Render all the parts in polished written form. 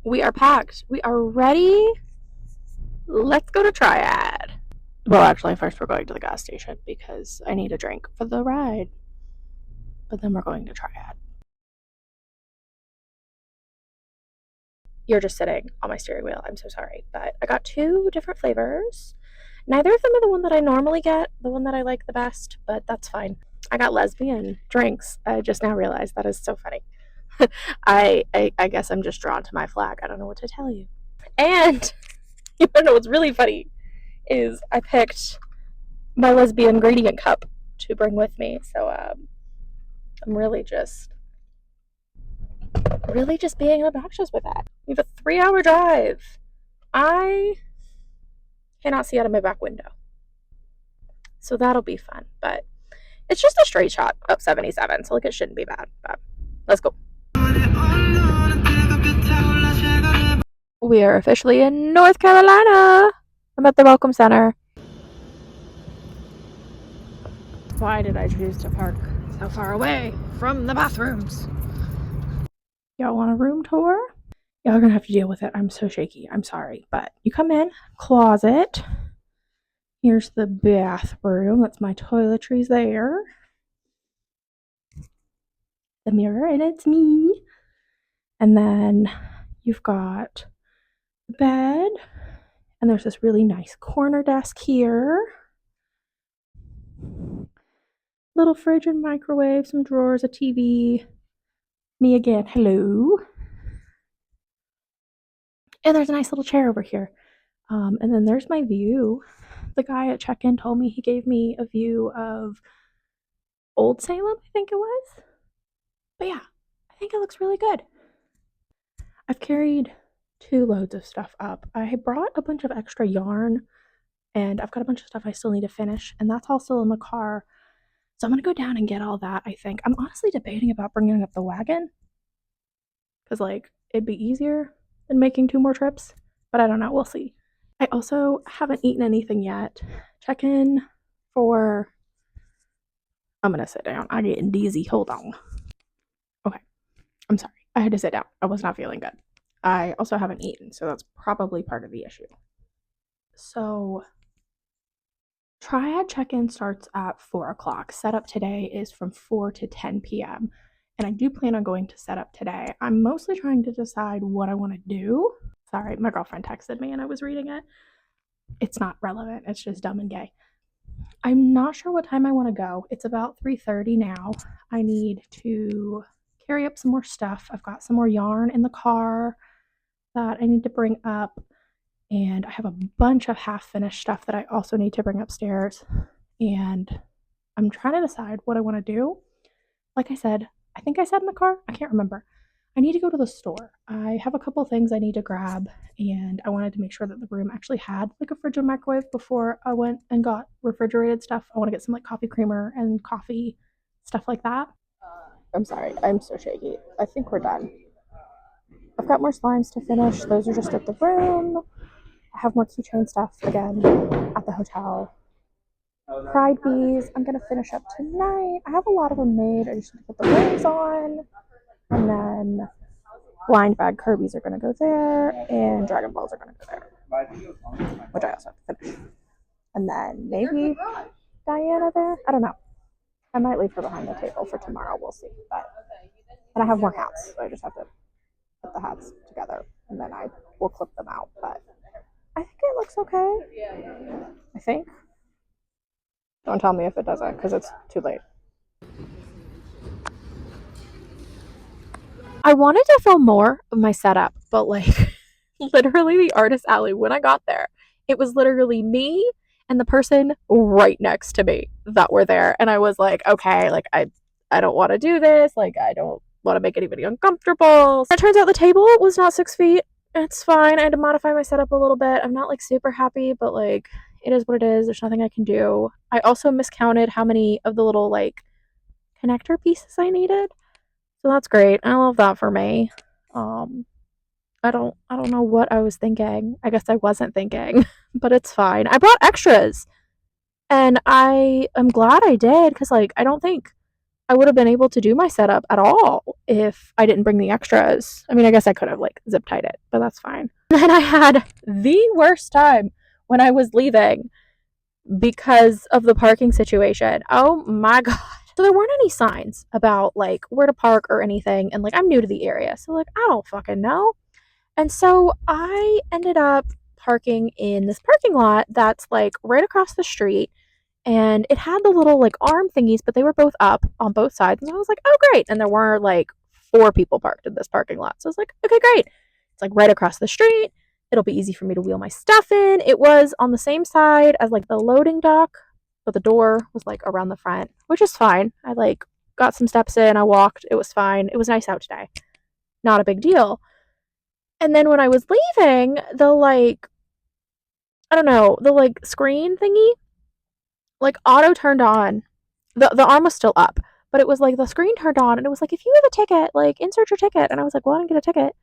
We are packed. We are ready. Let's go to Triad. Well, actually, first we're going to the gas station because I need a drink for the ride. But then we're going to Triad. You're just sitting on my steering wheel. I'm so sorry. But I got 2 different flavors. Neither of them are the one that I normally get, the one that I like the best, but that's fine. I got lesbian drinks. I just now realized that is so funny. I guess I'm just drawn to my flag. I don't know what to tell you. And you wanna know what's really funny is I picked my lesbian ingredient cup to bring with me. So I'm really just being obnoxious with that. We have a 3-hour drive. I cannot see out of my back window. So that'll be fun. But it's just a straight shot up 77, so like it shouldn't be bad. But let's go. We are officially in North Carolina. I'm at the Welcome Center. Why did I choose to park so far away from the bathrooms? Y'all want a room tour? Y'all are gonna have to deal with it. I'm so shaky. I'm sorry. But you come in, closet. Here's the bathroom. That's my toiletries there. The mirror, and it's me. And then you've got the bed. And there's this really nice corner desk here. Little fridge and microwave, some drawers, a TV. Me again. Hello. And there's a nice little chair over here. And then there's my view. The guy at check-in told me he gave me a view of Old Salem, I think it was. But yeah, I think it looks really good. I've carried 2 loads of stuff up. I brought a bunch of extra yarn, and I've got a bunch of stuff I still need to finish, and that's all still in the car. So I'm gonna go down and get all that, I think. I'm honestly debating about bringing up the wagon, because like it'd be easier than making 2 more trips, but I don't know. We'll see. I also haven't eaten anything yet. Check in for... I'm gonna sit down. I'm getting dizzy. Hold on. Okay. I'm sorry. I had to sit down. I was not feeling good. I also haven't eaten, so that's probably part of the issue. So, Triad check-in starts at 4 o'clock. Setup today is from 4 to 10 p.m. And I do plan on going to setup today. I'm mostly trying to decide what I want to do. Sorry, my girlfriend texted me and I was reading it. It's not relevant. It's just dumb and gay. I'm not sure what time I want to go. It's about 3:30 now. I need to carry up some more stuff. I've got some more yarn in the car that I need to bring up. And I have a bunch of half-finished stuff that I also need to bring upstairs. And I'm trying to decide what I want to do. Like I said, I think I said in the car, I can't remember. I need to go to the store. I have a couple things I need to grab, and I wanted to make sure that the room actually had like a fridge and microwave before I went and got refrigerated stuff. I want to get some like coffee creamer and coffee, stuff like that. I'm sorry, I'm so shaky. I think we're done. I've got more slimes to finish. Those are just at the room. I have more keychain stuff again at the hotel. Pride bees, I'm gonna finish up tonight. I have a lot of them made. I just need to put the rings on. And then blind bag Kirby's are gonna go there, and Dragon Balls are gonna go there, which I also have to finish. And then maybe Diana there. I don't know. I might leave her behind the table for tomorrow. We'll see. And I have more hats, so I just have to put the hats together, and then I will clip them out. But I think it looks okay. I think. Don't tell me if it doesn't, because it's too late. I wanted to film more of my setup, but like literally the artist alley, when I got there, it was literally me and the person right next to me that were there. And I was like, okay, like I don't want to do this. Like I don't want to make anybody uncomfortable. It turns out the table was not 6 feet. It's fine. I had to modify my setup a little bit. I'm not like super happy, but like it is what it is. There's nothing I can do. I also miscounted how many of the little like connector pieces I needed. So that's great. I love that for me. I don't know what I was thinking. I guess I wasn't thinking, but it's fine. I brought extras. And I am glad I did, because like I don't think I would have been able to do my setup at all if I didn't bring the extras. I mean, I guess I could have like zip tied it, but that's fine. And then I had the worst time when I was leaving because of the parking situation. Oh my god. So there weren't any signs about like where to park or anything, and like I'm new to the area, so like I don't fucking know. And so I ended up parking in this parking lot that's like right across the street, and it had the little like arm thingies, but they were both up on both sides. And I was like, oh great. And there were like 4 people parked in this parking lot. So I was like, okay, great. It's like right across the street. It'll be easy for me to wheel my stuff in. It was on the same side as like the loading dock, but the door was like around the front, which is fine. I like got some steps in, I walked, it was fine. It was nice out today. Not a big deal. And then when I was leaving, the like, I don't know, the like screen thingy, like auto turned on. The arm was still up, but it was like the screen turned on and it was like, if you have a ticket, like insert your ticket. And I was like, well, I didn't get a ticket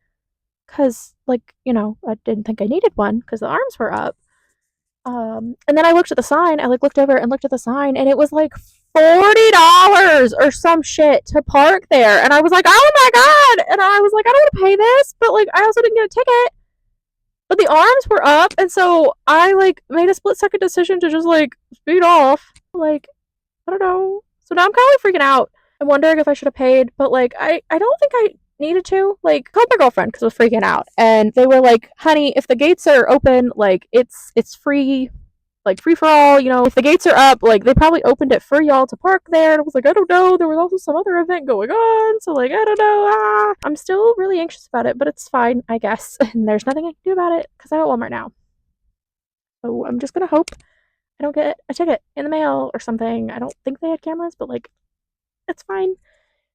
because like, you know, I didn't think I needed one because the arms were up. And then I looked at the sign. I like looked over and looked at the sign, and it was like $40 or some shit to park there. And I was like, oh my god! And I was like, I don't want to pay this, but like I also didn't get a ticket. But the arms were up, and so I like made a split second decision to just like speed off. Like, I don't know. So now I'm kind of like freaking out. I'm wondering if I should have paid, but like I don't think I needed to. Like, called my girlfriend because I was freaking out, and they were like, honey, if the gates are open, like it's free, like free for all, you know. If the gates are up, like they probably opened it for y'all to park there. And I was like, I don't know, there was also some other event going on, so like I don't know. I'm still really anxious about it, but it's fine, I guess. And there's nothing I can do about it because I'm at Walmart now, so I'm just gonna hope I don't get a ticket in the mail or something. I don't think they had cameras, but like it's fine.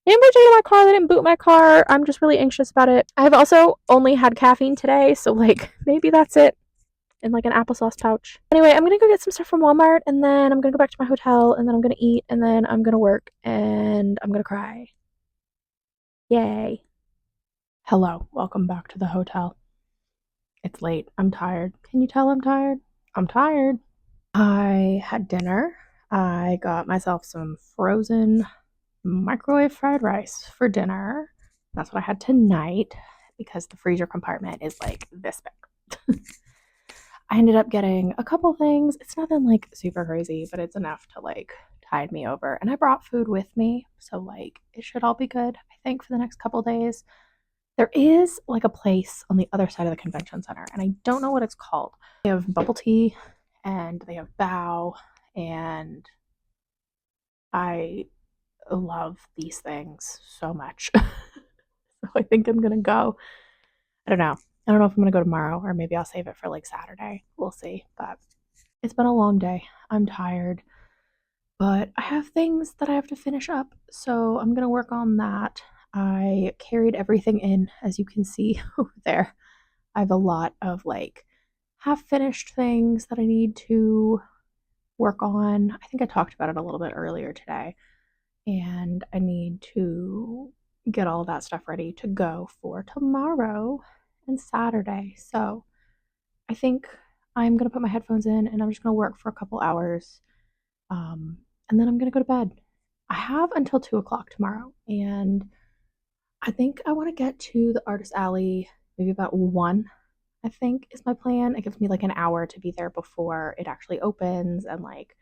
They didn't break into my car, they didn't boot my car. I'm just really anxious about it. I have also only had caffeine today, so like maybe that's it. In like an applesauce pouch. Anyway, I'm gonna go get some stuff from Walmart, and then I'm gonna go back to my hotel, and then I'm gonna eat, and then I'm gonna work, and I'm gonna cry. Yay. Hello, welcome back to the hotel. It's late. I'm tired. Can you tell I'm tired? I'm tired. I had dinner. I got myself some frozen microwave fried rice for dinner. That's what I had tonight because the freezer compartment is like this big. I ended up getting a couple things. It's nothing like super crazy, but it's enough to like tide me over. And I brought food with me, so like it should all be good, I think, for the next couple days. There is like a place on the other side of the convention center, and I don't know what it's called. They have bubble tea and they have bao, and I love these things so much. So I think I'm gonna go. I don't know. I don't know if I'm gonna go tomorrow or maybe I'll save it for like Saturday. We'll see. But it's been a long day. I'm tired. But I have things that I have to finish up, so I'm gonna work on that. I carried everything in, as you can see over there. I have a lot of like half finished things that I need to work on. I think I talked about it a little bit earlier today. And I need to get all that stuff ready to go for tomorrow and Saturday. So I think I'm going to put my headphones in and I'm just going to work for a couple hours. And then I'm going to go to bed. I have until 2 o'clock tomorrow. And I think I want to get to the Artist Alley maybe about 1, I think is my plan. It gives me like an hour to be there before it actually opens and like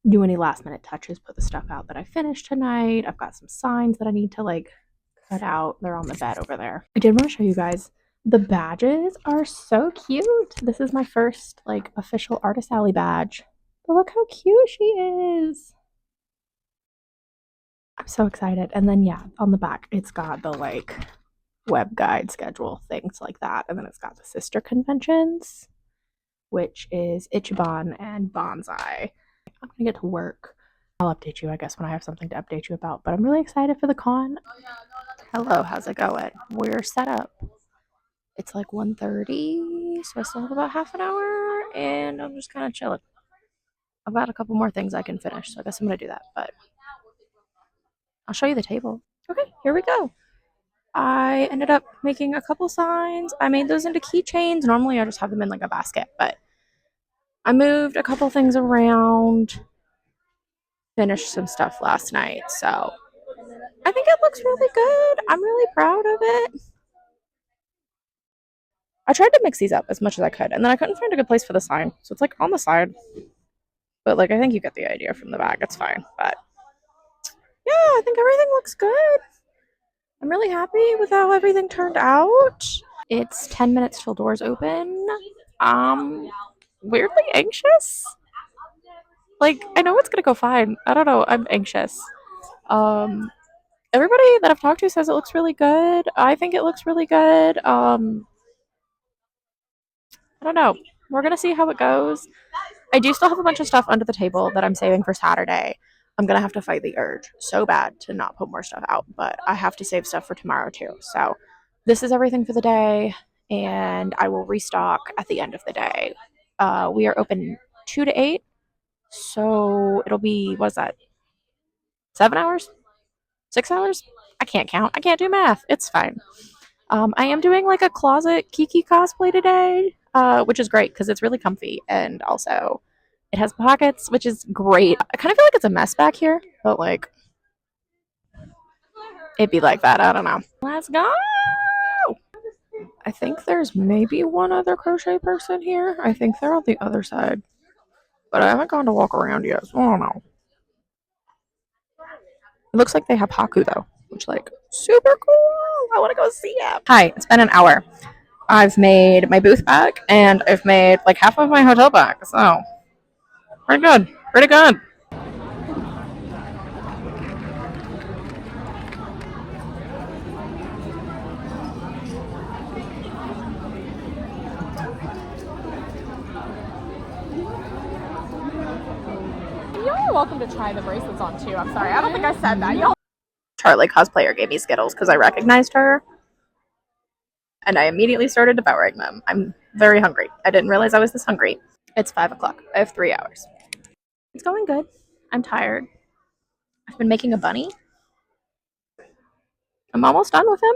do any last minute touches, put the stuff out that I finished tonight. I've got some signs that I need to like cut out. They're on the bed over there. I did want to show you guys. The badges are so cute. This is my first like official Artist Alley badge. But look how cute she is. I'm so excited. And then yeah, on the back it's got the like web guide schedule, things like that. And then it's got the sister conventions, which is Ichiban and Bonsai. I'm gonna get to work. I'll update you, I guess, when I have something to update you about. But I'm really excited for the con. Hello, how's it going? We're set up. It's like 1:30, so I still have about half an hour, and I'm just kind of chilling. I've got a couple more things I can finish, so I guess I'm gonna do that. But I'll show you the table. Okay, here we go. I ended up making a couple signs. I made those into keychains. Normally I just have them in like a basket, but I moved a couple things around, finished some stuff last night, so I think it looks really good. I'm really proud of it. I tried to mix these up as much as I could, and then I couldn't find a good place for the sign. So it's like on the side. But like I think you get the idea from the back. It's fine. But yeah, I think everything looks good. I'm really happy with how everything turned out. It's 10 minutes till doors open. Weirdly anxious. Like I know it's gonna go fine. I don't know. I'm anxious. Um, Everybody that I've talked to says it looks really good. I think it looks really good. I don't know. We're gonna see how it goes. I do still have a bunch of stuff under the table that I'm saving for Saturday. I'm gonna have to fight the urge so bad to not put more stuff out, but I have to save stuff for tomorrow too. So this is everything for the day, and I will restock at the end of the day. We are open 2 to 8, so it'll be what's that? 7 hours? 6 hours? I can't count. I can't do math. It's fine. I am doing like a closet Kiki cosplay today, which is great because it's really comfy and also it has pockets, which is great. I kind of feel like it's a mess back here, but like it'd be like that. I don't know. Let's go. I think there's maybe one other crochet person here. I think they're on the other side, but I haven't gone to walk around yet, so I don't know. It looks like they have Haku though, which like super cool. I want to go see it. Hi, it's been an hour. I've made my booth bag and I've made like half of my hotel bag, so pretty good. Pretty good. Y'all are welcome to try the bracelets on too. I'm sorry, I don't think I said that. Y'all. Charlie cosplayer gave me Skittles because I recognized her, and I immediately started devouring them. I'm very hungry. I didn't realize I was this hungry. It's 5 o'clock. I have 3 hours. It's going good. I'm tired. I've been making a bunny. I'm almost done with him.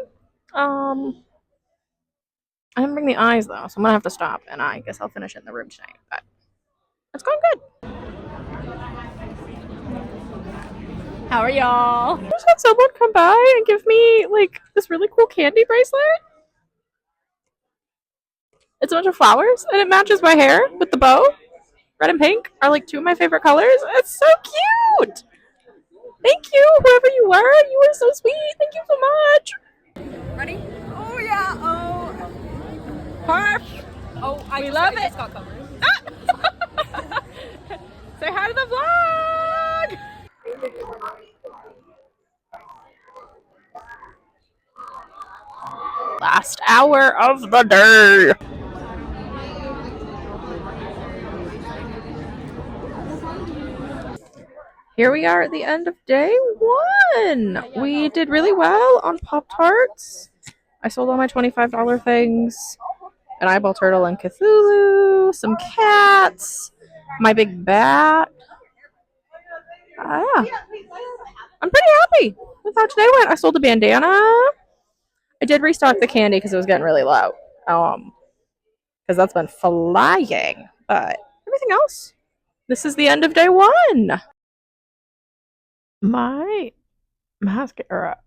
I didn't bring the eyes though, so I'm gonna have to stop, and I guess I'll finish it in the room tonight. But it's going good. How are y'all? I just had someone come by and give me like this really cool candy bracelet. It's a bunch of flowers and it matches my hair with the bow. Red and pink are like two of my favorite colors. It's so cute. Thank you, whoever you were. You were so sweet. Thank you so much. Ready? Oh yeah. Oh. Perf. Oh, we love it. Got covered. Say hi to the vlog. Last hour of the day. Here we are at the end of day 1. We did really well on Pop-Tarts. I sold all my $25 things. An eyeball turtle and Cthulhu, some cats, my big bat. Yeah. I'm pretty happy with how today went. I sold a bandana. I did restock the candy because it was getting really low. Because that's been flying. But everything else, this is the end of day 1. My mascara.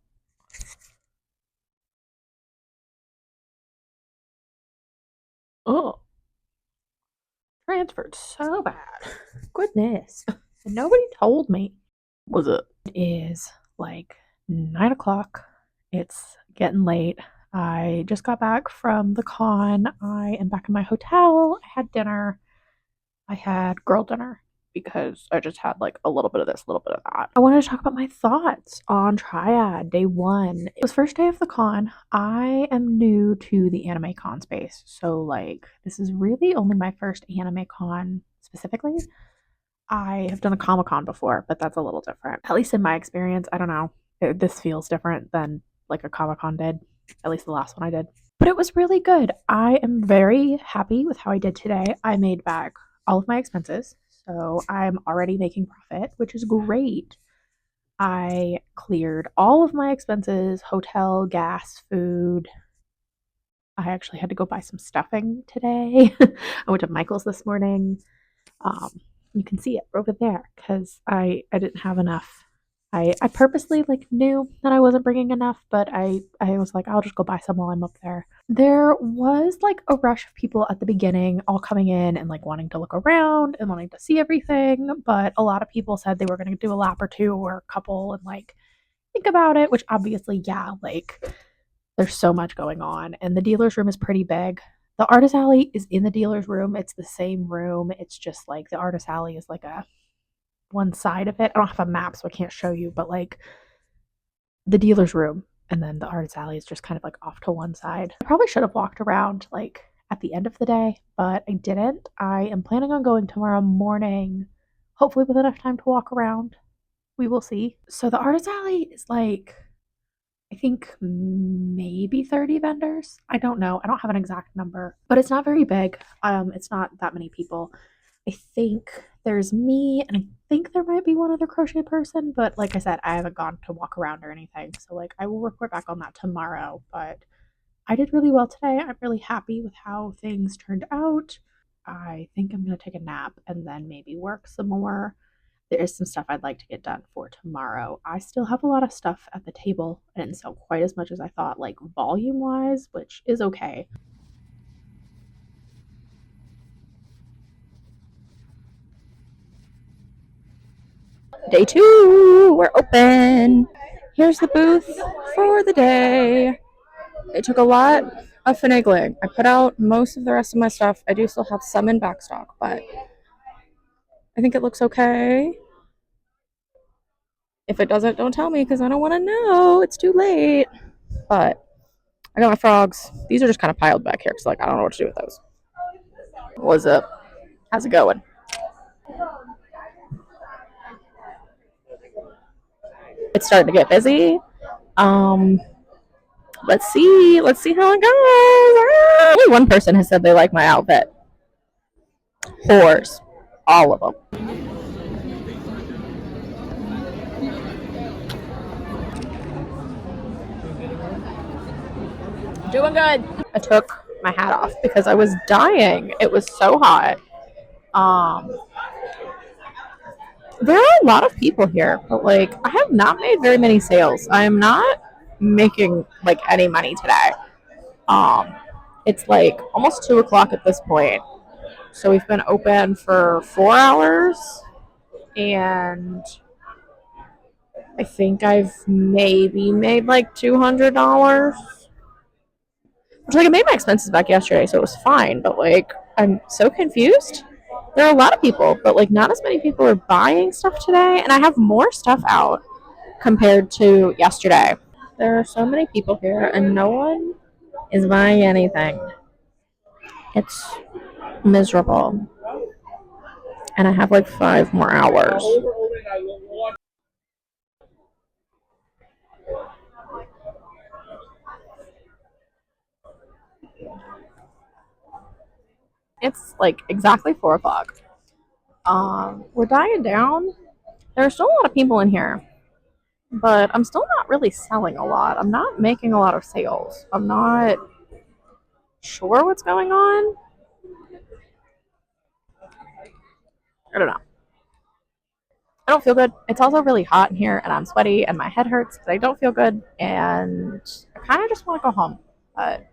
Oh, transferred so bad. Goodness. And nobody told me. Was it? It is like 9 o'clock. It's getting late. I just got back from the con. I am back in my hotel. I had dinner. I had girl dinner because I just had like a little bit of this, a little bit of that. I wanted to talk about my thoughts on Triad day 1. It was first day of the con. I am new to the Anime Con space. So like this is really only my first Anime Con specifically. I have done a Comic Con before, but that's a little different. At least in my experience, I don't know. This feels different than like a Comic Con did. At least the last one I did. But it was really good. I am very happy with how I did today. I made back all of my expenses, so I'm already making profit, which is great. I cleared all of my expenses, hotel, gas, food. I actually had to go buy some stuffing today. I went to Michael's this morning. You can see it over there because I didn't have enough. I purposely like knew that I wasn't bringing enough, but I was like, I'll just go buy some while I'm up there. There was like a rush of people at the beginning, all coming in and like wanting to look around and wanting to see everything. But a lot of people said they were going to do a lap or two or a couple and like think about it, which obviously, yeah, like there's so much going on. And the dealer's room is pretty big. The artist alley is in the dealer's room. It's the same room. It's just like the artist alley is like a one side of it. I don't have a map, so I can't show you, but like the dealer's room and then the artist alley is just kind of like off to one side. I probably should have walked around like at the end of the day, but I didn't. I am planning on going tomorrow morning, hopefully with enough time to walk around. We will see. So the artist alley is like, I think maybe 30 vendors. I don't know. I don't have an exact number, but it's not very big. It's not that many people. I think there's me, and I think there might be one other crochet person, but like I said, I haven't gone to walk around or anything. So like I will report back on that tomorrow, but I did really well today. I'm really happy with how things turned out. I think I'm going to take a nap and then maybe work some more. There is some stuff I'd like to get done for tomorrow. I still have a lot of stuff at the table. I didn't sell quite as much as I thought, like volume wise, which is okay. Day 2, we're open. Here's the booth for the day. It took a lot of finagling. I put out most of the rest of my stuff. I do still have some in backstock, but I think it looks okay. If it doesn't, don't tell me because I don't want to know. It's too late. But I got my frogs. These are just kind of piled back here because like I don't know what to do with those. What's up? How's it going? It's starting to get busy. Let's see. Let's see how it goes. Only one person has said they like my outfit. Whores. All of them. Doing good. I took my hat off because I was dying. It was so hot. There are a lot of people here, but like I have not made very many sales. I am not making like any money today. Um, it's like almost 2 o'clock at this point. So we've been open for 4 hours, and I think I've maybe made like $200. Which like I made my expenses back yesterday, so it was fine. But like I'm so confused. There are a lot of people, but like not as many people are buying stuff today, and I have more stuff out compared to yesterday. There are so many people here, and no one is buying anything. It's miserable. And I have like 5 more hours. It's like exactly 4 o'clock. We're dying down. There are still a lot of people in here, but I'm still not really selling a lot. I'm not making a lot of sales. I'm not sure what's going on. I don't know. I don't feel good. It's also really hot in here, and I'm sweaty, and my head hurts because I don't feel good, and I kind of just want to go home. But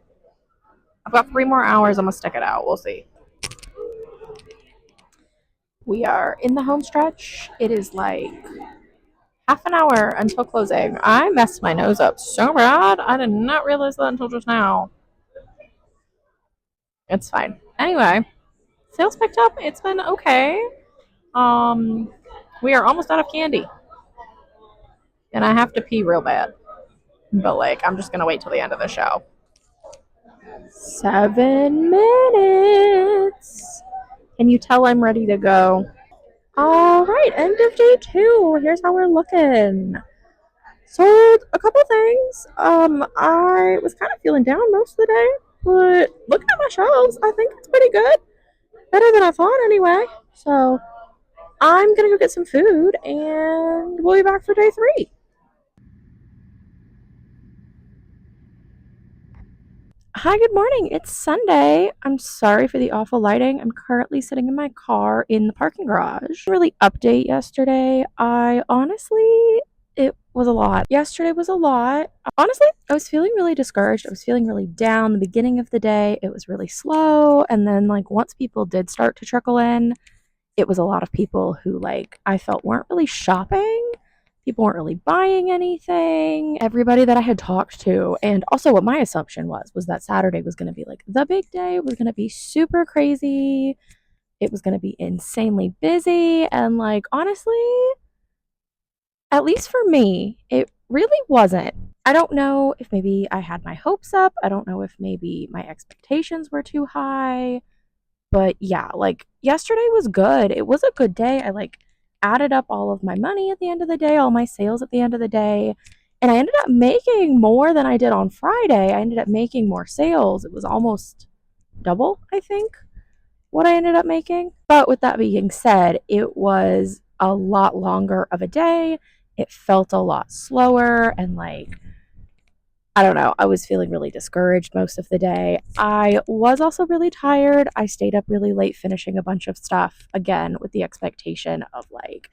I've got 3 more hours. I'm gonna stick it out. We'll see. We are in the home stretch. It is like half an hour until closing. I messed my nose up so bad. I did not realize that until just now. It's fine. Anyway, sales picked up. It's been okay. We are almost out of candy, and I have to pee real bad. But like, I'm just gonna wait till the end of the show. 7 minutes. Can you tell I'm ready to go? All right, end of day 2. Here's how we're looking. Sold a couple things. I was kind of feeling down most of the day, but looking at my shelves, I think it's pretty good. Better than I thought, anyway. So I'm gonna go get some food, and we'll be back for day 3. Hi, good morning. It's Sunday. I'm sorry for the awful lighting. I'm currently sitting in my car in the parking garage. Really update yesterday. I honestly was a lot. Yesterday was a lot. Honestly, I was feeling really discouraged. I was feeling really down. The beginning of the day, it was really slow. And then, like, once people did start to trickle in, it was a lot of people who, like, I felt weren't really shopping. People weren't really buying anything. Everybody that I had talked to, and also what my assumption was that Saturday was going to be like the big day. It was going to be super crazy. It was going to be insanely busy. And, like, honestly, at least for me, it really wasn't. I don't know if maybe I had my hopes up. I don't know if maybe my expectations were too high. But yeah, like yesterday was good. It was a good day. I like added up all of my money at the end of the day, all my sales at the end of the day. And I ended up making more than I did on Friday. I ended up making more sales. It was almost double, I think, what I ended up making. But with that being said, it was a lot longer of a day. It felt a lot slower and like I don't know. I was feeling really discouraged most of the day. I was also really tired. I stayed up really late finishing a bunch of stuff, again, with the expectation of like,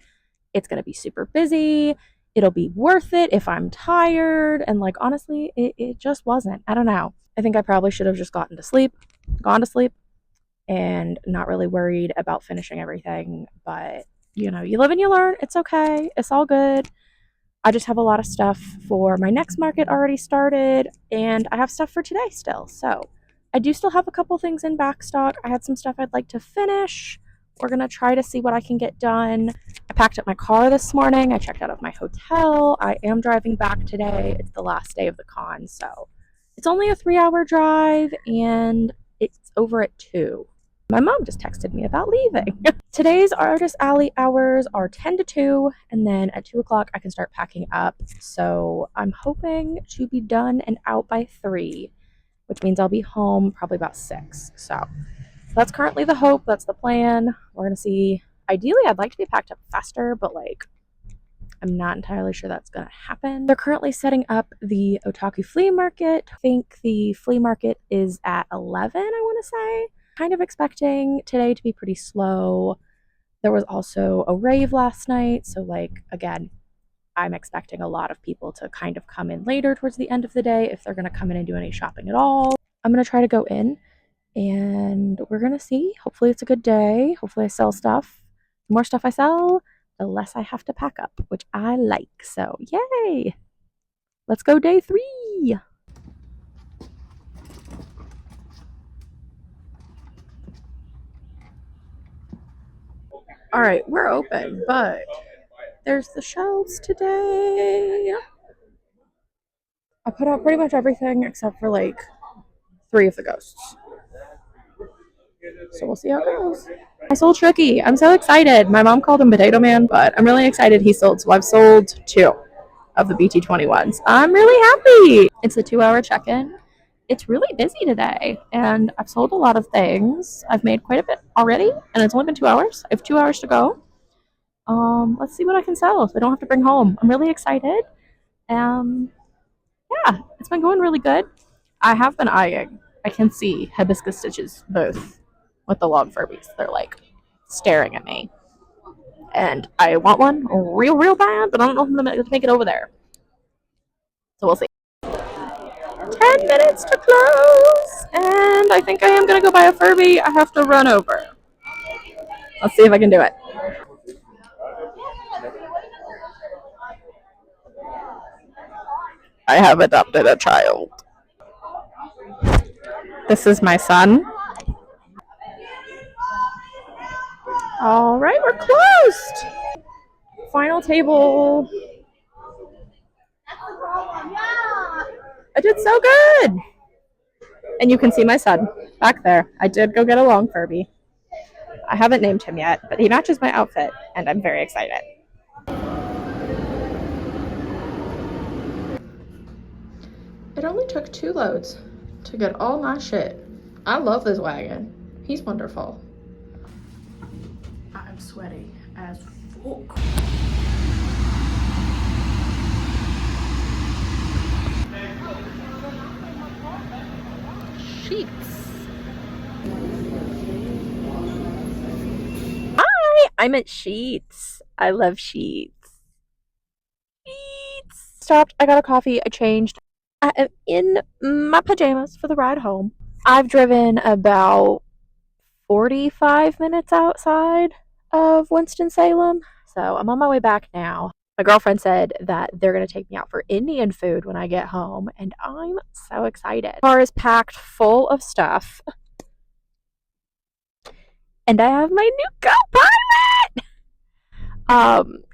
it's going to be super busy. It'll be worth it if I'm tired. And like, honestly, it just wasn't. I don't know. I think I probably should have just gone to sleep, and not really worried about finishing everything. But, you know, you live and you learn. It's okay. It's all good. I just have a lot of stuff for my next market already started, and I have stuff for today still. So I do still have a couple things in back stock. I had some stuff I'd like to finish. We're going to try to see what I can get done. I packed up my car this morning. I checked out of my hotel. I am driving back today. It's the last day of the con, so it's only a 3-hour drive, and it's over at 2. My mom just texted me about leaving. Today's Artist Alley hours are 10 to 2, and then at 2 o'clock I can start packing up. So I'm hoping to be done and out by 3, which means I'll be home probably about 6. So that's currently the hope. That's the plan. We're going to see. Ideally, I'd like to be packed up faster, but like I'm not entirely sure that's going to happen. They're currently setting up the Otaku flea market. I think the flea market is at 11, I want to say. Kind of expecting today to be pretty slow. There was also a rave last night, so like again, I'm expecting a lot of people to kind of come in later towards the end of the day if they're going to come in and do any shopping at all. I'm going to try to go in and we're going to see. Hopefully it's a good day. Hopefully I sell stuff. The more stuff I sell, the less I have to pack up, which I like. So yay! Let's go day 3. All right, we're open, but there's the shelves today. I put out pretty much everything except for like 3 of the ghosts. So we'll see how it goes. I sold Tricky. I'm so excited. My mom called him Potato Man, but I'm really excited he sold. So I've sold 2 of the BT21s. I'm really happy. It's a 2-hour check-in. It's really busy today, and I've sold a lot of things. I've made quite a bit already, and it's only been 2 hours. I have 2 hours to go. Let's see what I can sell so I don't have to bring home. I'm really excited. Um, yeah, it's been going really good. I have been eyeing. I can see hibiscus stitches both with the long Furbies. They're like staring at me. And I want one real bad, but I don't know if I'm going to make it over there. So we'll see. 10 minutes to close. And I think I am going to go buy a Furby. I have to run over. Let's see if I can do it. I have adopted a child. This is my son. All right, we're closed. Final table. I did so good. And you can see my son back there. I did go get a long Furby. I haven't named him yet, but he matches my outfit, and I'm very excited. It only took 2 loads to get all my shit. I love this wagon. He's wonderful. I'm sweaty as fuck. Sheets. Hi, I'm at Sheets. I love Sheets. Sheets. stopped, I got a coffee, I changed. I am in my pajamas for the ride home. I've driven about 45 minutes outside of Winston-Salem, so I'm on my way back now. My girlfriend said that they're going to take me out for Indian food when I get home, and I'm so excited. The car is packed full of stuff. And I have my new co-pilot!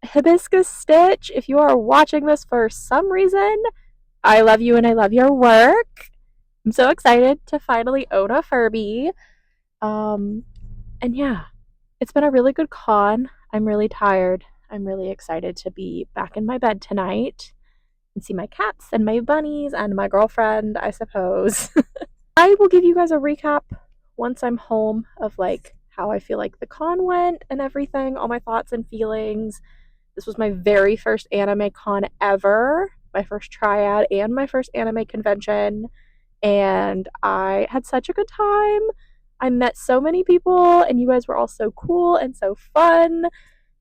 Hibiscus Stitch, if you are watching this for some reason, I love you and I love your work. I'm so excited to finally own a Furby. And yeah, it's been a really good con. I'm really tired. I'm really excited to be back in my bed tonight and see my cats and my bunnies and my girlfriend, I suppose. I will give you guys a recap once I'm home of like how I feel like the con went and everything, all my thoughts and feelings. This was my very first anime con ever, my first Triad and my first anime convention, and I had such a good time. I met so many people, and you guys were all so cool and so fun.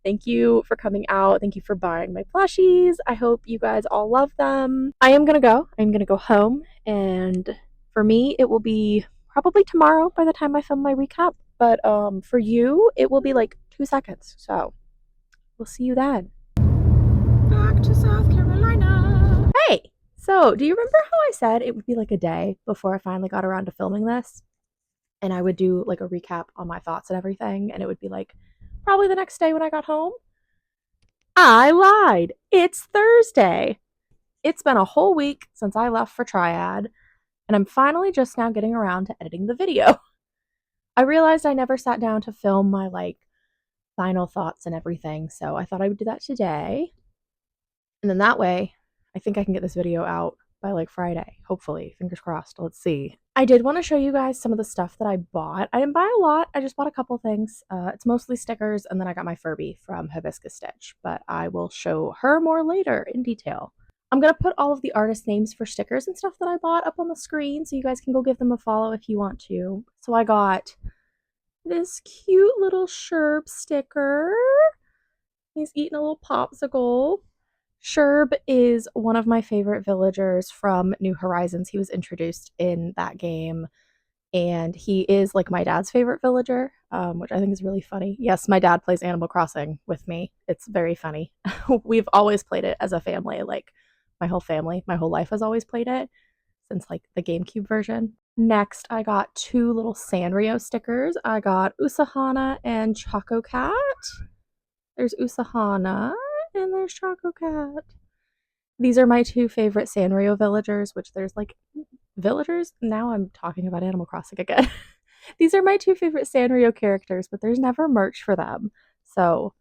Thank you for coming out. Thank you for buying my plushies. I hope you guys all love them. I'm gonna go home, and for me, it will be probably tomorrow by the time I film my recap. But for you, it will be like 2 seconds. So we'll see you then. Back to South Carolina. Hey, so do you remember how I said it would be like a day before I finally got around to filming this? And I would do like a recap on my thoughts and everything, and it would be like probably the next day when I got home. I lied. It's Thursday. It's been a whole week since I left for Triad, and I'm finally just now getting around to editing the video. I realized I never sat down to film my like final thoughts and everything, so I thought I would do that today. And then that way, I think I can get this video out by like Friday, hopefully. Fingers crossed. Let's see. I did want to show you guys some of the stuff that I bought. I didn't buy a lot. I just bought a couple things. It's mostly stickers, and then I got my Furby from Hibiscus Stitch, but I will show her more later in detail. I'm going to put all of the artist names for stickers and stuff that I bought up on the screen, so you guys can go give them a follow if you want to. So I got this cute little Sherb sticker. He's eating a little popsicle. Sherb is one of my favorite villagers from New Horizons. He was introduced in that game, and he is like my dad's favorite villager, which I think is really funny. Yes, my dad plays Animal Crossing with me. It's very funny. We've always played it as a family. Like my whole family, my whole life has always played it since like the GameCube version. Next, I got 2 little Sanrio stickers. I got Usahana and Choco Cat. There's Usahana and there's Choco Cat. These are my 2 favorite Sanrio villagers, which there's like villagers. Now I'm talking about Animal Crossing again. These are my 2 favorite Sanrio characters, but there's never merch for them. So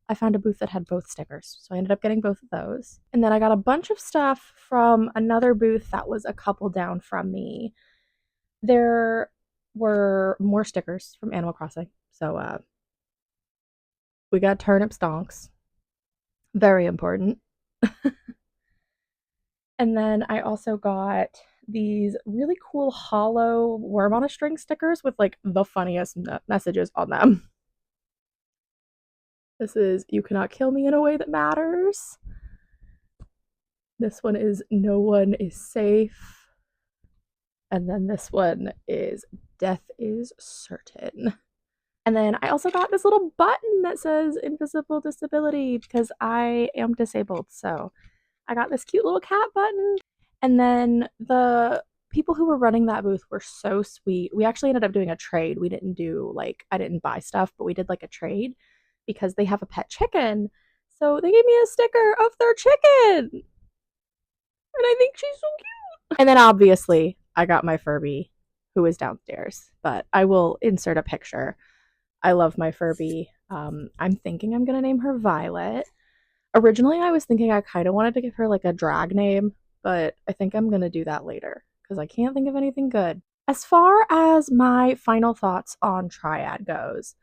I found a booth that had both stickers. So I ended up getting both of those. And then I got a bunch of stuff from another booth that was a couple down from me. There were more stickers from Animal Crossing. So we got turnip stonks. Very important. And then I also got these really cool hollow worm on a string stickers with like the funniest messages on them. This is "You cannot kill me in a way that matters." This one is "No one is safe." And then this one is "Death is certain." And then I also got this little button that says "Invisible Disability" because I am disabled. So I got this cute little cat button. And then the people who were running that booth were so sweet. We actually ended up doing a trade. We didn't do like, I didn't buy stuff, but we did like a trade because they have a pet chicken. So they gave me a sticker of their chicken. And I think she's so cute. And then obviously I got my Furby, who is downstairs, but I will insert a picture. I love my Furby. I'm thinking I'm going to name her Violet. Originally, I was thinking I kind of wanted to give her like a drag name, but I think I'm going to do that later because I can't think of anything good. As far as my final thoughts on Triad goes,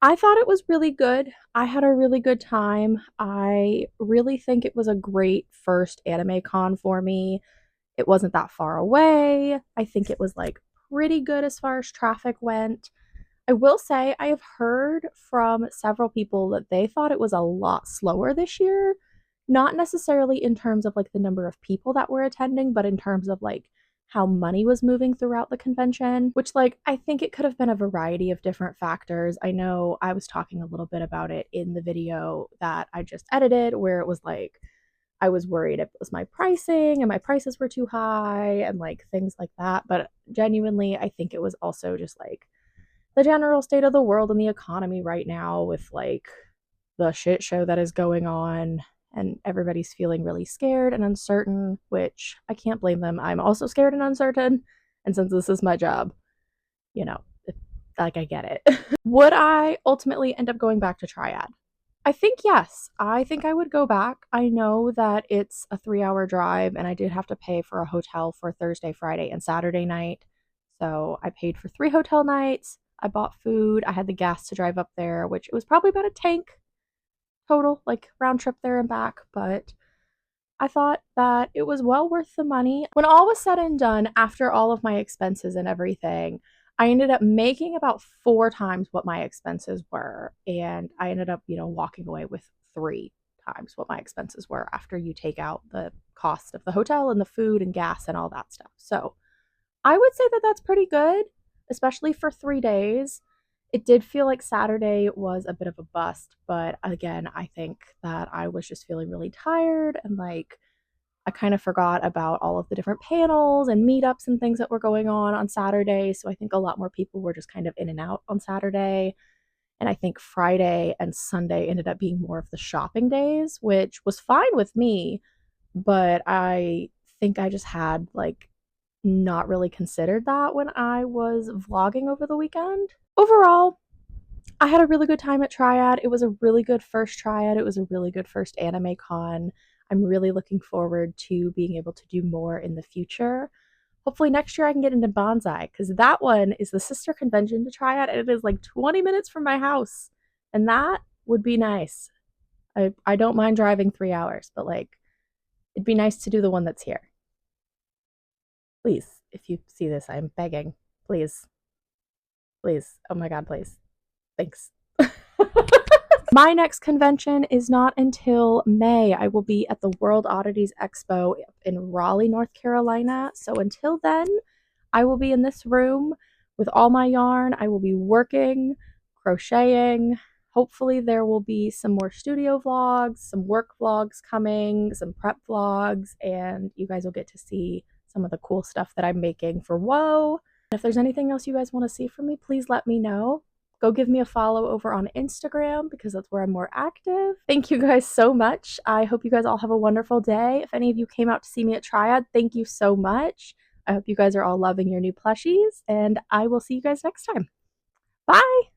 I thought it was really good. I had a really good time. I really think it was a great first anime con for me. It wasn't that far away. I think it was like pretty good as far as traffic went. I will say I have heard from several people that they thought it was a lot slower this year, Not necessarily in terms of like the number of people that were attending, but in terms of like how money was moving throughout the convention, which like I think it could have been a variety of different factors. I know I was talking a little bit about it in the video that I just edited, where it was like I was worried it was my pricing and my prices were too high and like things like that. But genuinely, I think it was also just like the general state of the world and the economy right now with like the shit show that is going on, and everybody's feeling really scared and uncertain, which I can't blame them. I'm also scared and uncertain. And since this is my job, you know, like I get it. Would I ultimately end up going back to Triad? I think yes. I think I would go back. I know that it's a 3-hour drive and I did have to pay for a hotel for Thursday, Friday, and Saturday night. So I paid for 3 hotel nights. I bought food. I had the gas to drive up there, which it was probably about a tank total, like round trip there and back. But I thought that it was well worth the money. When all was said and done, after all of my expenses and everything, I ended up making about 4 times what my expenses were. And I ended up, walking away with 3 times what my expenses were after you take out the cost of the hotel and the food and gas and all that stuff. So I would say that that's pretty good, especially for 3 days. It did feel like Saturday was a bit of a bust, but again, I think that I was just feeling really tired and like I kind of forgot about all of the different panels and meetups and things that were going on Saturday. So I think a lot more people were just kind of in and out on Saturday. And I think Friday and Sunday ended up being more of the shopping days, which was fine with me. But I think I just had like not really considered that when I was vlogging over the weekend. Overall, I had a really good time at Triad. It was a really good first Triad. It was a really good first Anime Con. I'm really looking forward to being able to do more in the future. Hopefully next year I can get into Bonsai because that one is the sister convention to Triad and it is like 20 minutes from my house. And that would be nice. I don't mind driving 3 hours, but like it'd be nice to do the one that's here. Please, if you see this, I'm begging. Please. Please. Oh my God, please. Thanks. My next convention is not until May. I will be at the World Oddities Expo in Raleigh, North Carolina. So until then, I will be in this room with all my yarn. I will be working, crocheting. Hopefully there will be some more studio vlogs, some work vlogs coming, some prep vlogs, and you guys will get to see some of the cool stuff that I'm making for Whoa. If there's anything else you guys want to see from me, please let me know. Go give me a follow over on Instagram because that's where I'm more active. Thank you guys so much. I hope you guys all have a wonderful day. If any of you came out to see me at Triad, thank you so much. I hope you guys are all loving your new plushies, and I will see you guys next time. Bye!